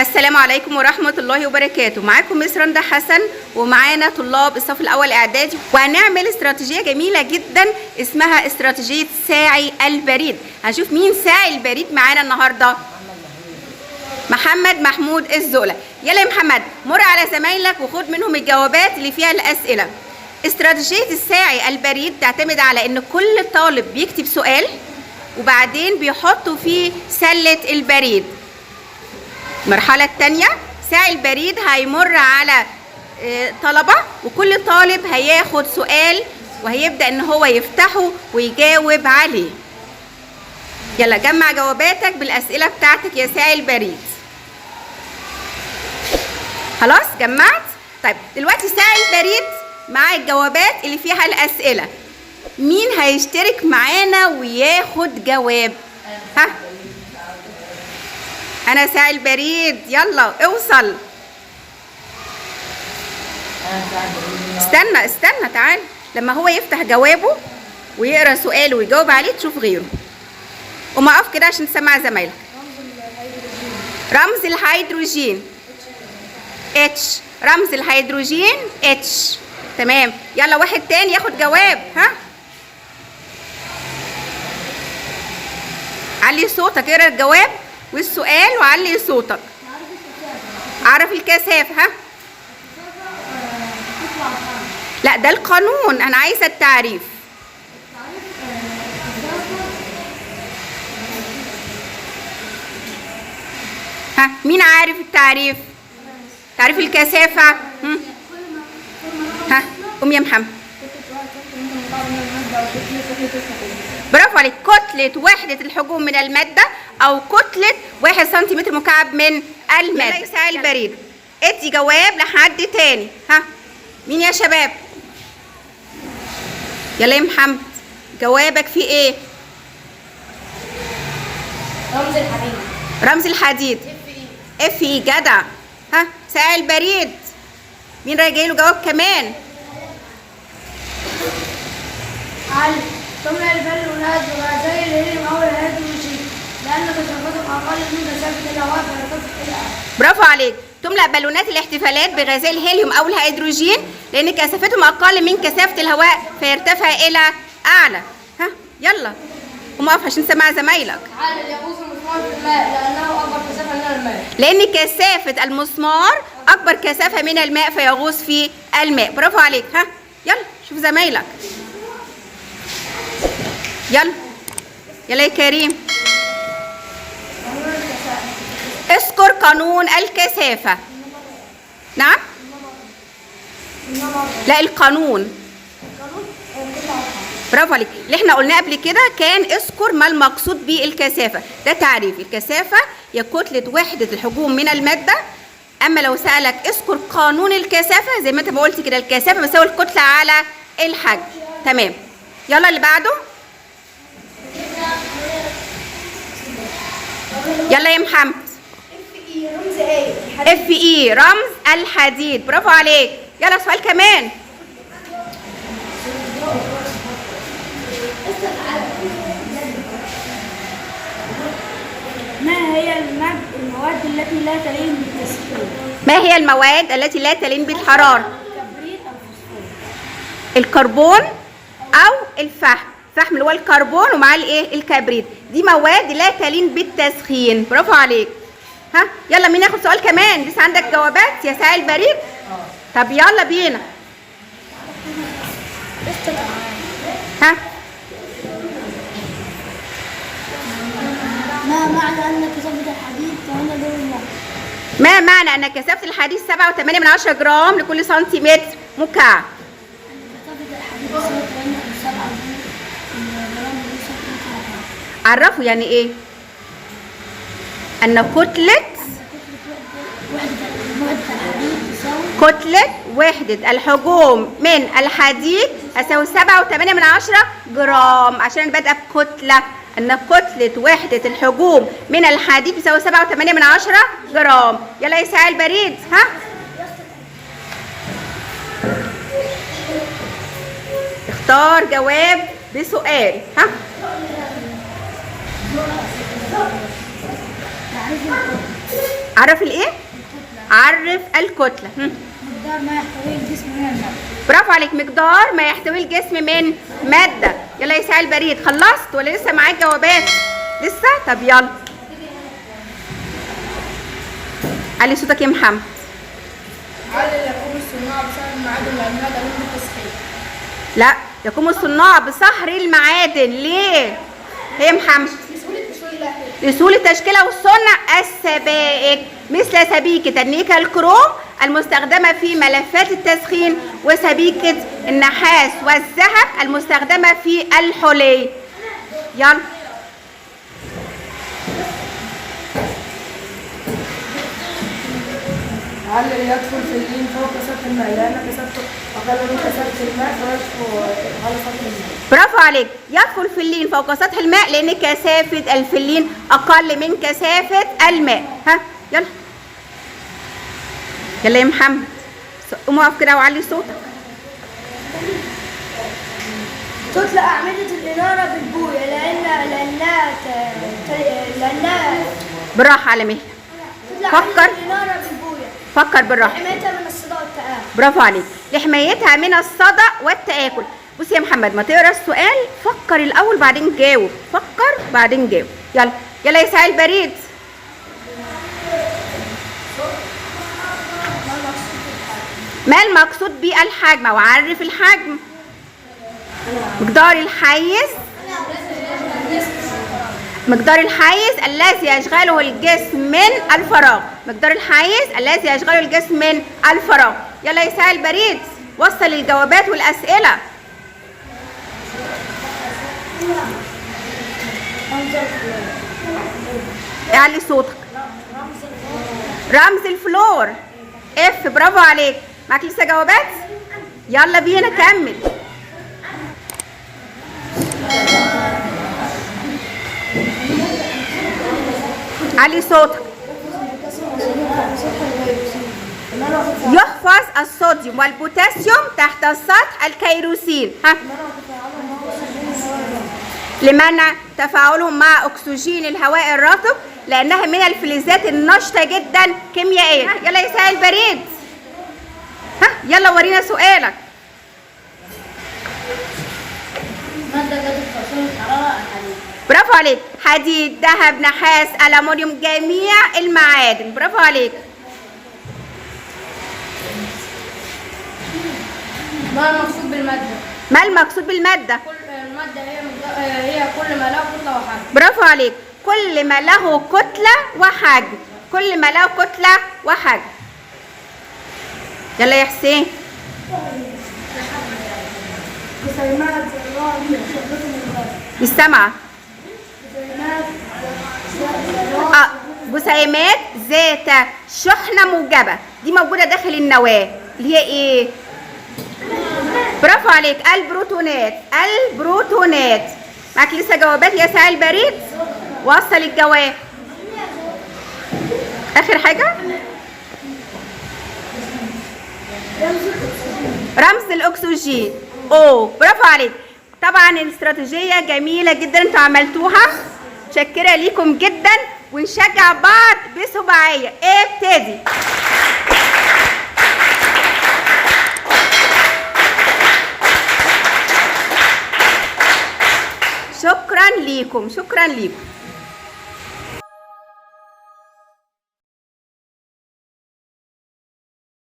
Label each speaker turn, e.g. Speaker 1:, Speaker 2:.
Speaker 1: السلام عليكم ورحمة الله وبركاته. معاكم مس رندا حسن ومعانا طلاب الصف الأول إعدادي، وهنعمل استراتيجية جميلة جدا اسمها استراتيجية ساعي البريد. هنشوف مين ساعي البريد معانا النهاردة. محمد محمود الزقلة. يلا يا محمد مر على زمايلك وخد منهم الجوابات اللي فيها الأسئلة. استراتيجية الساعي البريد تعتمد على إن كل طالب بيكتب سؤال وبعدين بيحطوا فيه سلة البريد. المرحلة الثانية ساعي البريد هيمر على طلبة، وكل طالب هياخد سؤال وهيبدأ ان هو يفتحه ويجاوب عليه. يلا جمع جواباتك بالأسئلة بتاعتك يا ساعي البريد. خلاص جمعت؟ طيب دلوقتي ساعي البريد مع الجوابات اللي فيها الأسئلة. مين هيشترك معانا وياخد جواب؟ ها؟ أنا ساعي البريد، يلا اوصل. استنى تعال لما هو يفتح جوابه ويقرا سؤاله ويجاوب عليه تشوف غيره. قوم اقف كده عشان تسمع زمايلك. رمز الهيدروجين اتش. رمز الهيدروجين اتش. تمام. يلا واحد تاني ياخد جواب. ها علي صوتك، اقرا الجواب والسؤال وعلي صوتك. عرف الكثافة. ها لا ده القانون، انا عايزه التعريف. ها مين عارف التعريف؟ تعريف الكثافة. ها قوم يا محمد. برافو عليك. كتلة وحدة الحجم من المادة أو كتلة 1 سنتيمتر مكعب من المادة. يلا ساعي البريد ادي جواب لحد تاني. ها مين يا شباب؟ يلا يا محمد جوابك فيه ايه؟
Speaker 2: رمز الحديد.
Speaker 1: رمز الحديد اف اي. جدع. ها ساعي البريد مين راجع له جواب كمان؟
Speaker 2: علي. تملأ البالونات بغازي الهيليوم أو الهيدروجين لأن كثافتهم أقل من كثافة الهواء فيرتفع إلى أعلى.
Speaker 1: برافو عليك. تملأ بالونات الاحتفالات بغازي الهيليوم أو الهيدروجين لأن كثافتهم أقل من كثافة الهواء فيرتفع إلى أعلى. ها يلا قوم اقف عشان تسمع زمايلك.
Speaker 2: علي. يغوص المسمار في الماء لأنه أكبر كثافة من الماء.
Speaker 1: لأن كثافة المسمار أكبر كثافة من الماء فيغوص في الماء. برافو عليك. ها يلا شوف زمايلك. يلا يا كريم اذكر قانون الكثافة. نعم؟ لا القانون. برافو عليك. اللي احنا قلناه قبل كده كان اذكر ما المقصود بالكثافة. ده تعريف الكثافة هي كتلة وحدة الحجم من المادة. اما لو سألك اذكر قانون الكثافة زي ما انت ما قلت كده، الكثافة بتساوي الكتلة على الحجم. تمام. يلا اللي بعده. يلا يا محمد.
Speaker 2: رمز إيه؟
Speaker 1: اف اي رمز الحديد. برافو عليك. يلا سؤال كمان.
Speaker 2: ما هي المواد التي لا تلين بالتسخين؟
Speaker 1: ما هي المواد التي لا تلين بالحرارة؟
Speaker 2: الكبريت أو الفوسفور.
Speaker 1: الكربون او الفحم. الفحم اللي هو الكربون ومعاه الايه؟ الكبريت. دي مواد لا تلين بالتسخين. برافو عليك. ها يلا مين ياخد سؤال كمان؟ لسه عندك جوابات يا ساعي البريد؟ طب يلا بينا. ها
Speaker 2: ما معنى أن كثافة الحديد 8 جرام؟
Speaker 1: ما معنى ان كثافة الحديد 7.8 جرام لكل سنتيمتر مكعب؟
Speaker 2: كثافة الحديد تساوي 8.7 جرام لسنتيمتر.
Speaker 1: عرفوا يعني ايه؟ ان كتلة وحدة الحجم من الحديد هتساوي 7.8 جرام. عشان انا بادئه بكتلة، ان كتلة وحدة الحجم من الحديد بتساوي 7.8 جرام. يلا يا ساعي البريد. ها اختار جواب بسؤال. ها عرف الايه؟ عرف الكتله.
Speaker 2: مقدار ما يحتويه الجسم من الماء.
Speaker 1: برافو عليك، مقدار ما يحتويه الجسم من ماده. يلا يا سعيد البريد، خلصت ولا لسه معاك جوابات؟ لسه؟ طب يلا علي صوتك يا محمد.
Speaker 2: علل يقوم الصناع بسبب المعادن لأنها دليل التسخين.
Speaker 1: لا، يقوم الصناع بصهر المعادن. ليه؟ هي محمد لسهولة تشكيلها وصنع السبائك، مثل سبيكة النيكل الكروم المستخدمة في ملفات التسخين، وسبيكة النحاس والذهب المستخدمة في الحلي. يلا
Speaker 2: علل يدخل في اللين فوق سطح الماء لأن كثافته أقل من كثافة الماء فيشفو على سطح الماء.
Speaker 1: برافو عليك، يدخل فلين فوق سطح الماء لأن كثافة الفلين أقل من كثافة الماء. ها يلا يلا يا محمد، قوم اقف كده وعلي صوتك.
Speaker 2: تطلق أعمدة الإنارة بالبوية لأنها
Speaker 1: بالراحة على مهلك، فكر
Speaker 2: الإنارة بالبوية
Speaker 1: فكر بالراحة.
Speaker 2: حمايتها من الصدى والتآكل.
Speaker 1: برافو عليك، لحمايتها من الصدأ والتآكل. بص يا محمد، ما تقرا السؤال فكر الأول بعدين جاوب، فكر بعدين جاوب. يلا يلا يا سعيد البريد. ما المقصود بالحجم؟ وعرف الحجم. مقدار الحيز الذي يشغله الجسم من الفراغ. مقدار الحيز الذي يشغله الجسم من الفراغ. يلا يا سعيد البريد، وصل الجوابات والأسئلة. اعلي صوتك. رمز الفلور اف. برافو عليك، معاك لسه جوابات؟ يلا بينا كمل. علي صوتك. يحفظ الصوديوم والبوتاسيوم تحت السطح الكيروسين. ها، لمنع تفاعلهم مع اكسجين الهواء الرطب لانها من الفلزات النشطه جدا كيميائيا. يلا يا سعيد البريد، ها يلا ورينا سؤالك.
Speaker 2: مادة ذات تفاصيل الحرارة الحديد.
Speaker 1: برافو عليك، حديد، ذهب، نحاس، ألمونيوم، جميع المعادن. برافو عليك.
Speaker 2: ما المقصود بالمادة؟
Speaker 1: ما المقصود بالمادة؟
Speaker 2: المادة هي كل ما له كتلة وحجم.
Speaker 1: برافو عليك، كل ما له كتلة وحجم. كل ما له كتلة وحجم. يلا يا حسين. مش سامعة. جسيمات ذات شحنة موجبة، دي موجودة داخل النواة، اللي هي ايه؟ برافو عليك، البروتونات. معاك لسه جوابات يا سعيد البريد؟ وصل الجواب. آخر حاجة رمز الأكسجين او. برافو عليك. طبعا الاستراتيجية جميلة جدا انتوا عملتوها، متشكرة ليكم جدا، ونشجع بعض بسباعية. ابتدي. شكرا ليكم.